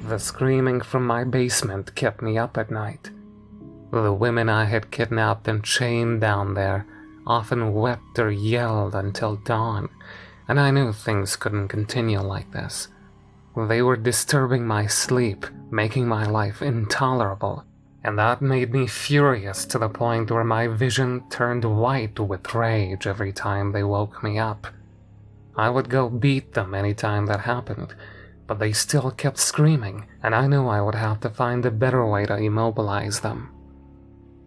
The screaming from my basement kept me up at night. The women I had kidnapped and chained down there often wept or yelled until dawn, and I knew things couldn't continue like this. They were disturbing my sleep, making my life intolerable, and that made me furious to the point where my vision turned white with rage every time they woke me up. I would go beat them anytime that happened, but they still kept screaming, and I knew I would have to find a better way to immobilize them.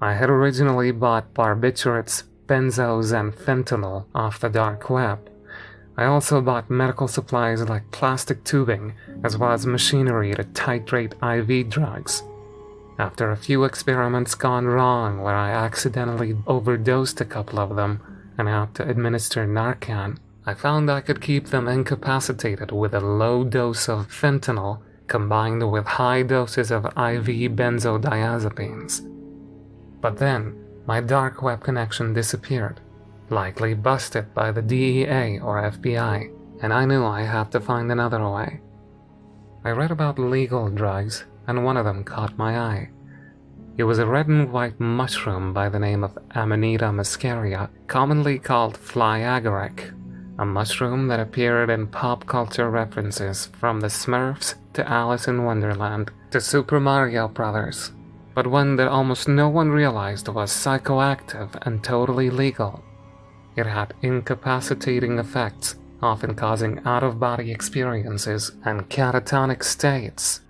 I had originally bought barbiturates, benzos, and fentanyl off the dark web. I also bought medical supplies like plastic tubing, as well as machinery to titrate IV drugs. After a few experiments gone wrong where I accidentally overdosed a couple of them and had to administer Narcan, I found I could keep them incapacitated with a low dose of fentanyl combined with high doses of IV benzodiazepines. But then, my dark web connection disappeared, likely busted by the DEA or FBI, and I knew I had to find another way. I read about legal drugs, and one of them caught my eye. It was a red and white mushroom by the name of Amanita muscaria, commonly called fly agaric, a mushroom that appeared in pop culture references from the Smurfs to Alice in Wonderland to Super Mario Brothers, but one that almost no one realized was psychoactive and totally legal. It had incapacitating effects, often causing out-of-body experiences and catatonic states.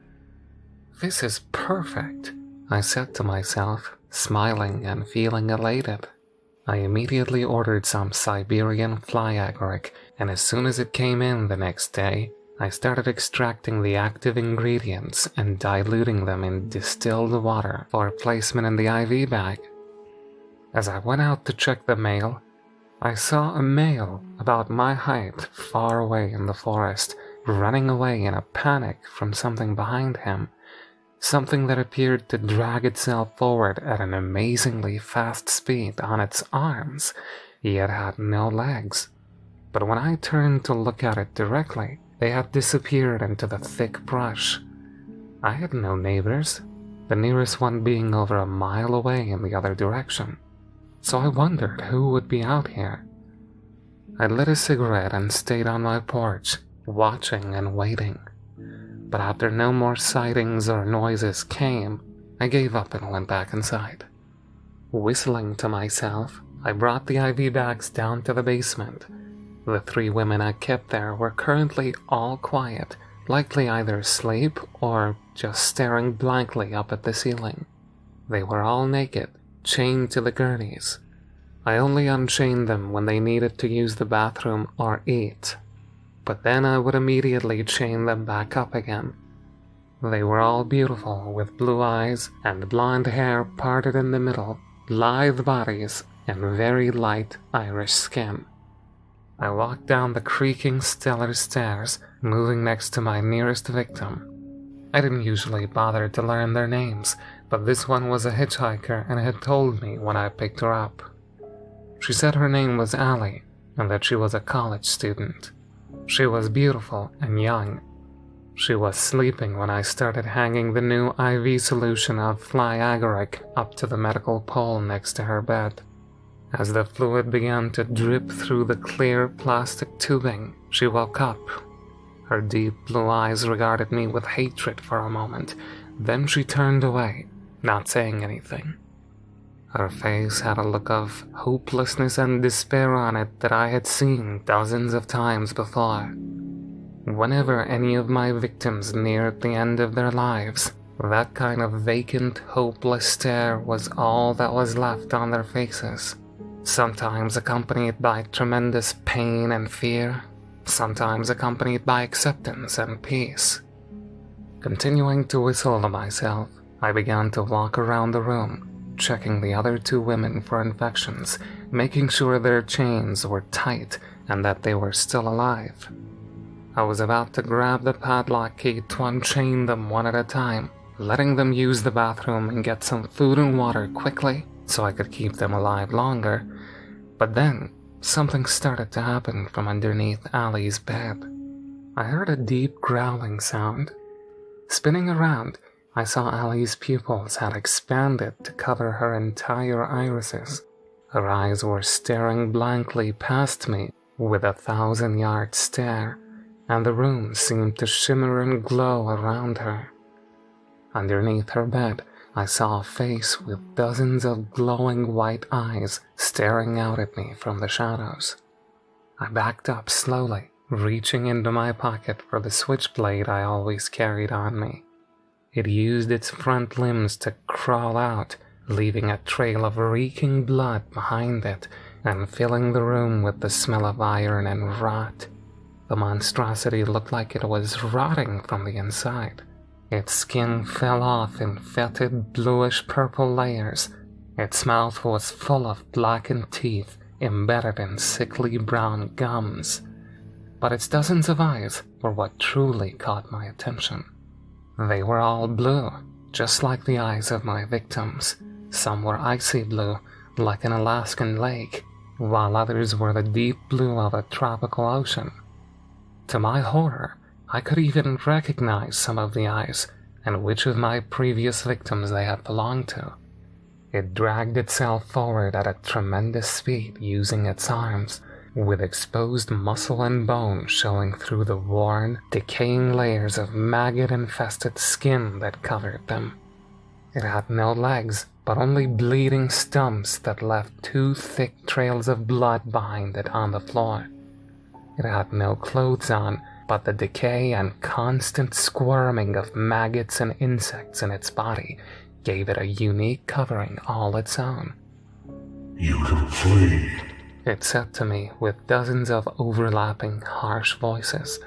"This is perfect," I said to myself, smiling and feeling elated. I immediately ordered some Siberian fly agaric, and as soon as it came in the next day, I started extracting the active ingredients and diluting them in distilled water for placement in the IV bag. As I went out to check the mail, I saw a male about my height far away in the forest, running away in a panic from something behind him, something that appeared to drag itself forward at an amazingly fast speed on its arms, yet had no legs. But when I turned to look at it directly, they had disappeared into the thick brush. I had no neighbors, the nearest one being over a mile away in the other direction. So I wondered who would be out here. I lit a cigarette and stayed on my porch, watching and waiting. But after no more sightings or noises came, I gave up and went back inside. Whistling to myself, I brought the IV bags down to the basement. The 3 women I kept there were currently all quiet, likely either asleep or just staring blankly up at the ceiling. They were all naked, chained to the gurneys. I only unchained them when they needed to use the bathroom or eat, but then I would immediately chain them back up again. They were all beautiful, with blue eyes and blonde hair parted in the middle, lithe bodies, and very light Irish skin. I walked down the creaking stellar stairs, moving next to my nearest victim. I didn't usually bother to learn their names, but this one was a hitchhiker and had told me when I picked her up. She said her name was Allie, and that she was a college student. She was beautiful and young. She was sleeping when I started hanging the new IV solution of fly agaric up to the medical pole next to her bed. As the fluid began to drip through the clear plastic tubing, she woke up. Her deep blue eyes regarded me with hatred for a moment, then she turned away, not saying anything. Her face had a look of hopelessness and despair on it that I had seen dozens of times before. Whenever any of my victims neared the end of their lives, that kind of vacant, hopeless stare was all that was left on their faces, sometimes accompanied by tremendous pain and fear, sometimes accompanied by acceptance and peace. Continuing to whistle to myself, I began to walk around the room, checking the other 2 women for infections, making sure their chains were tight and that they were still alive. I was about to grab the padlock key to unchain them one at a time, letting them use the bathroom and get some food and water quickly so I could keep them alive longer, but then something started to happen from underneath Allie's bed. I heard a deep growling sound. Spinning around, I saw Allie's pupils had expanded to cover her entire irises. Her eyes were staring blankly past me with a 1,000-yard stare, and the room seemed to shimmer and glow around her. Underneath her bed, I saw a face with dozens of glowing white eyes staring out at me from the shadows. I backed up slowly, reaching into my pocket for the switchblade I always carried on me. It used its front limbs to crawl out, leaving a trail of reeking blood behind it and filling the room with the smell of iron and rot. The monstrosity looked like it was rotting from the inside. Its skin fell off in fetid bluish-purple layers. Its mouth was full of blackened teeth embedded in sickly brown gums. But its dozens of eyes were what truly caught my attention. They were all blue, just like the eyes of my victims. Some were icy blue, like an Alaskan lake, while others were the deep blue of a tropical ocean. To my horror, I could even recognize some of the eyes and which of my previous victims they had belonged to. It dragged itself forward at a tremendous speed using its arms, with exposed muscle and bone showing through the worn, decaying layers of maggot-infested skin that covered them. It had no legs, but only bleeding stumps that left 2 thick trails of blood behind it on the floor. It had no clothes on, but the decay and constant squirming of maggots and insects in its body gave it a unique covering all its own. "You can flee," it said to me with dozens of overlapping, harsh voices.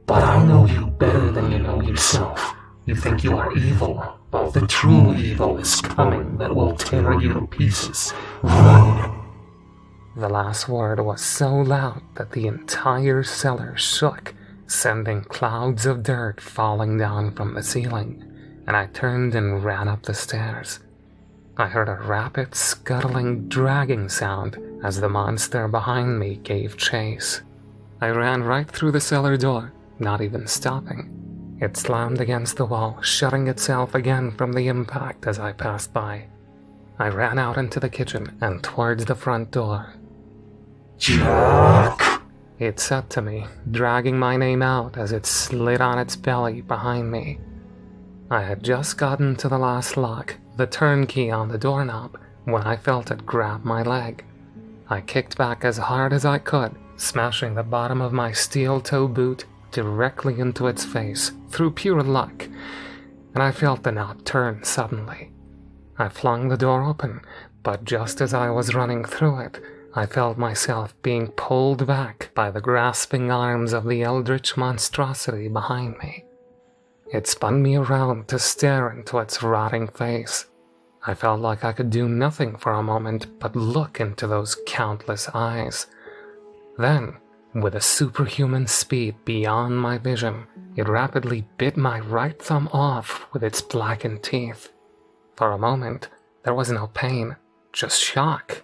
"But I know you better than you know yourself. You think you are evil, but the true evil is coming that will tear you to pieces. Run!" The last word was so loud that the entire cellar shook, sending clouds of dirt falling down from the ceiling, and I turned and ran up the stairs. I heard a rapid, scuttling, dragging sound as the monster behind me gave chase. I ran right through the cellar door, not even stopping. It slammed against the wall, shutting itself again from the impact as I passed by. I ran out into the kitchen and towards the front door. "Jack!" it said to me, dragging my name out as it slid on its belly behind me. I had just gotten to the last lock, the turnkey on the doorknob, when I felt it grab my leg. I kicked back as hard as I could, smashing the bottom of my steel-toe boot directly into its face through pure luck, and I felt the knob turn suddenly. I flung the door open, but just as I was running through it, I felt myself being pulled back by the grasping arms of the eldritch monstrosity behind me. It spun me around to stare into its rotting face. I felt like I could do nothing for a moment but look into those countless eyes. Then, with a superhuman speed beyond my vision, it rapidly bit my right thumb off with its blackened teeth. For a moment, there was no pain, just shock.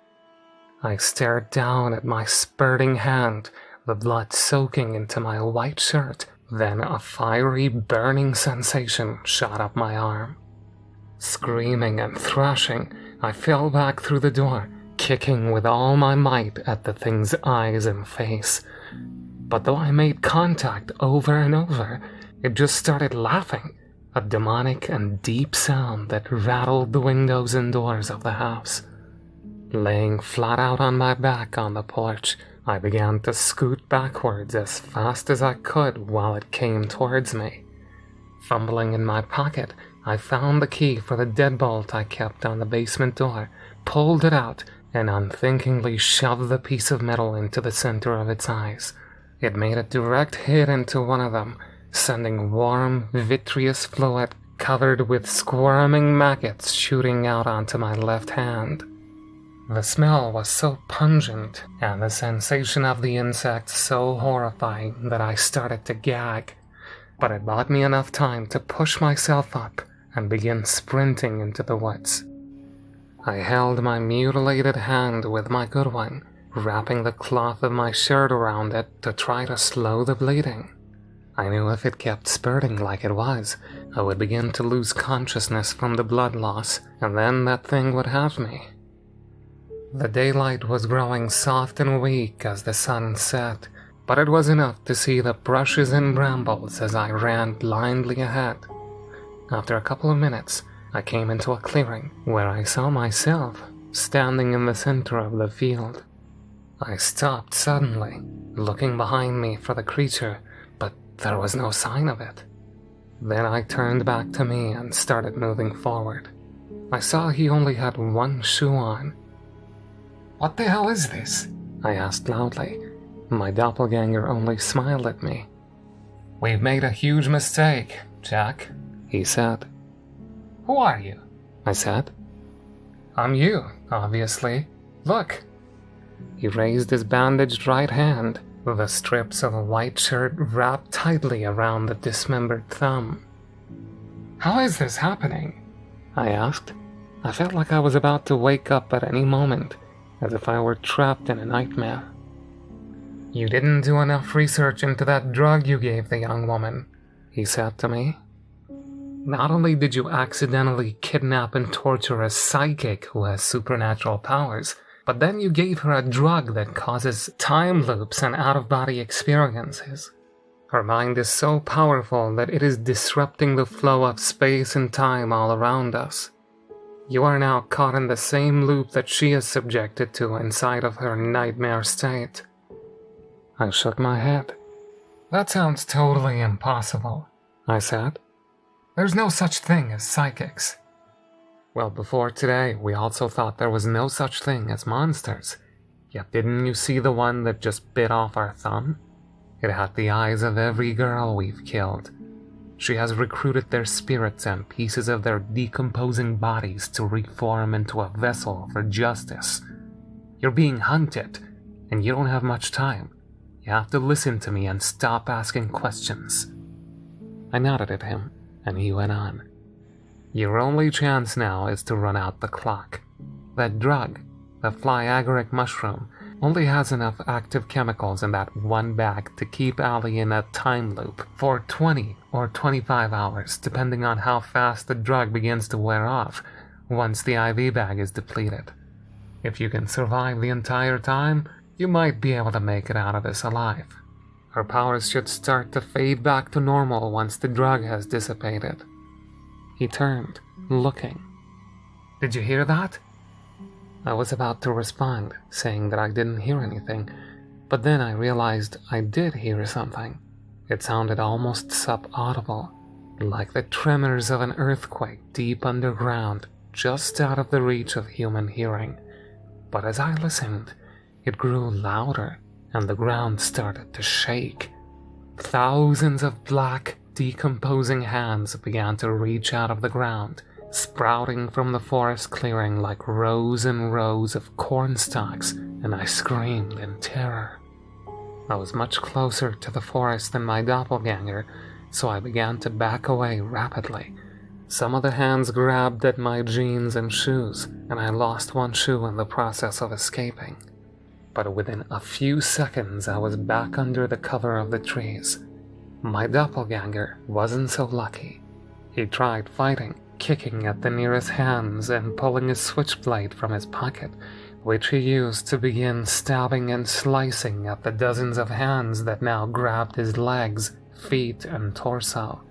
I stared down at my spurting hand, the blood soaking into my white shirt. Then a fiery, burning sensation shot up my arm. Screaming and thrashing, I fell back through the door, kicking with all my might at the thing's eyes and face. But though I made contact over and over, it just started laughing, a demonic and deep sound that rattled the windows and doors of the house. Laying flat out on my back on the porch, I began to scoot backwards as fast as I could while it came towards me. Fumbling in my pocket, I found the key for the deadbolt I kept on the basement door, pulled it out, and unthinkingly shoved the piece of metal into the center of its eyes. It made a direct hit into one of them, sending warm, vitreous fluid covered with squirming maggots shooting out onto my left hand. The smell was so pungent, and the sensation of the insects so horrifying that I started to gag, but it bought me enough time to push myself up and begin sprinting into the woods. I held my mutilated hand with my good one, wrapping the cloth of my shirt around it to try to slow the bleeding. I knew if it kept spurting like it was, I would begin to lose consciousness from the blood loss, and then that thing would have me. The daylight was growing soft and weak as the sun set, but it was enough to see the brushes and brambles as I ran blindly ahead. After a couple of minutes, I came into a clearing where I saw myself standing in the center of the field. I stopped suddenly, looking behind me for the creature, but there was no sign of it. Then I turned back to me and started moving forward. I saw he only had one shoe on. "What the hell is this?" I asked loudly. My doppelganger only smiled at me. "We've made a huge mistake, Jack," he said. "Who are you?" I said. "I'm you, obviously. Look." He raised his bandaged right hand, with the strips of a white shirt wrapped tightly around the dismembered thumb. "How is this happening?" I asked. I felt like I was about to wake up at any moment, as if I were trapped in a nightmare. "You didn't do enough research into that drug you gave the young woman," he said to me. "Not only did you accidentally kidnap and torture a psychic who has supernatural powers, but then you gave her a drug that causes time loops and out-of-body experiences. Her mind is so powerful that it is disrupting the flow of space and time all around us. You are now caught in the same loop that she is subjected to inside of her nightmare state." I shook my head. "That sounds totally impossible," I said. "There's no such thing as psychics." "Well, before today, we also thought there was no such thing as monsters. Yet didn't you see the one that just bit off our thumb? It had the eyes of every girl we've killed. She has recruited their spirits and pieces of their decomposing bodies to reform into a vessel for justice. You're being hunted, and you don't have much time. You have to listen to me and stop asking questions." I nodded at him, and he went on. "Your only chance now is to run out the clock. That drug, the fly agaric mushroom, only has enough active chemicals in that one bag to keep Allie in a time loop for 20 or 25 hours, depending on how fast the drug begins to wear off once the IV bag is depleted. If you can survive the entire time, you might be able to make it out of this alive. Her powers should start to fade back to normal once the drug has dissipated." He turned, looking. "Did you hear that?" I was about to respond, saying that I didn't hear anything, but then I realized I did hear something. It sounded almost sub-audible, like the tremors of an earthquake deep underground, just out of the reach of human hearing. But as I listened, it grew louder, and the ground started to shake. Thousands of black, decomposing hands began to reach out of the ground, sprouting from the forest clearing like rows and rows of corn stalks, and I screamed in terror. I was much closer to the forest than my doppelganger, so I began to back away rapidly. Some of the hands grabbed at my jeans and shoes, and I lost one shoe in the process of escaping. But within a few seconds I was back under the cover of the trees. My doppelganger wasn't so lucky. He tried fighting, kicking at the nearest hands and pulling his switchblade from his pocket, which he used to begin stabbing and slicing at the dozens of hands that now grabbed his legs, feet, and torso.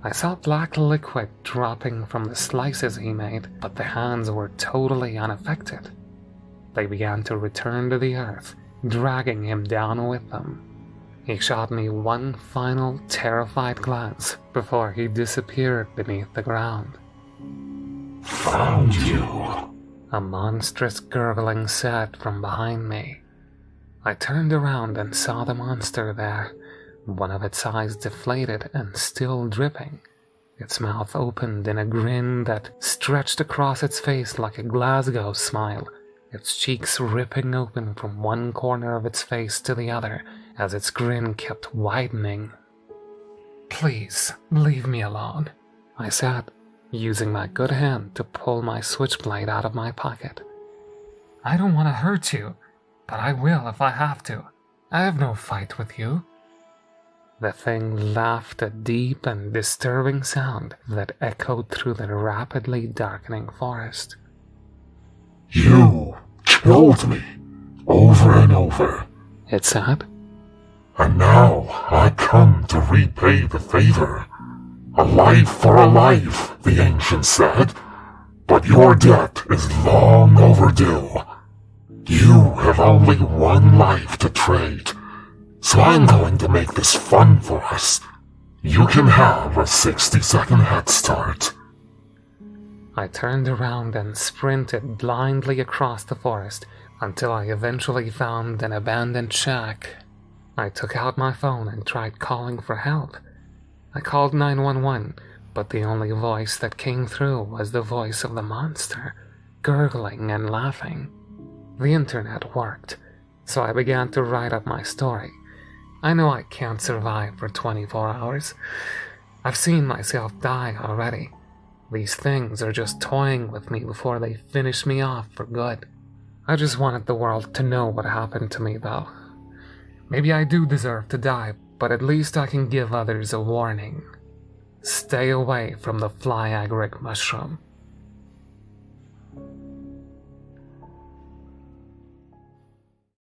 I saw black liquid dropping from the slices he made, but the hands were totally unaffected. They began to return to the earth, dragging him down with them. He shot me one final terrified glance before he disappeared beneath the ground. "Found you," a monstrous gurgling said from behind me. I turned around and saw the monster there, one of its eyes deflated and still dripping. Its mouth opened in a grin that stretched across its face like a Glasgow smile, its cheeks ripping open from one corner of its face to the other as its grin kept widening. "Please, leave me alone," I said, using my good hand to pull my switchblade out of my pocket. "I don't want to hurt you, but I will if I have to. I have no fight with you." The thing laughed, a deep and disturbing sound that echoed through the rapidly darkening forest. "You killed me, over and over," it said. "and now I come to repay the favor. A life for a life, the ancients said, but your debt is long overdue. You have only one life to trade, so I'm going to make this fun for us. You can have a 60-second head start." I turned around and sprinted blindly across the forest until I eventually found an abandoned shack. I took out my phone and tried calling for help. I called 911, but the only voice that came through was the voice of the monster, gurgling and laughing. The internet worked, so I began to write up my story. I know I can't survive for 24 hours. I've seen myself die already. These things are just toying with me before they finish me off for good. I just wanted the world to know what happened to me, though. Maybe I do deserve to die, but at least I can give others a warning. Stay away from the fly agaric mushroom.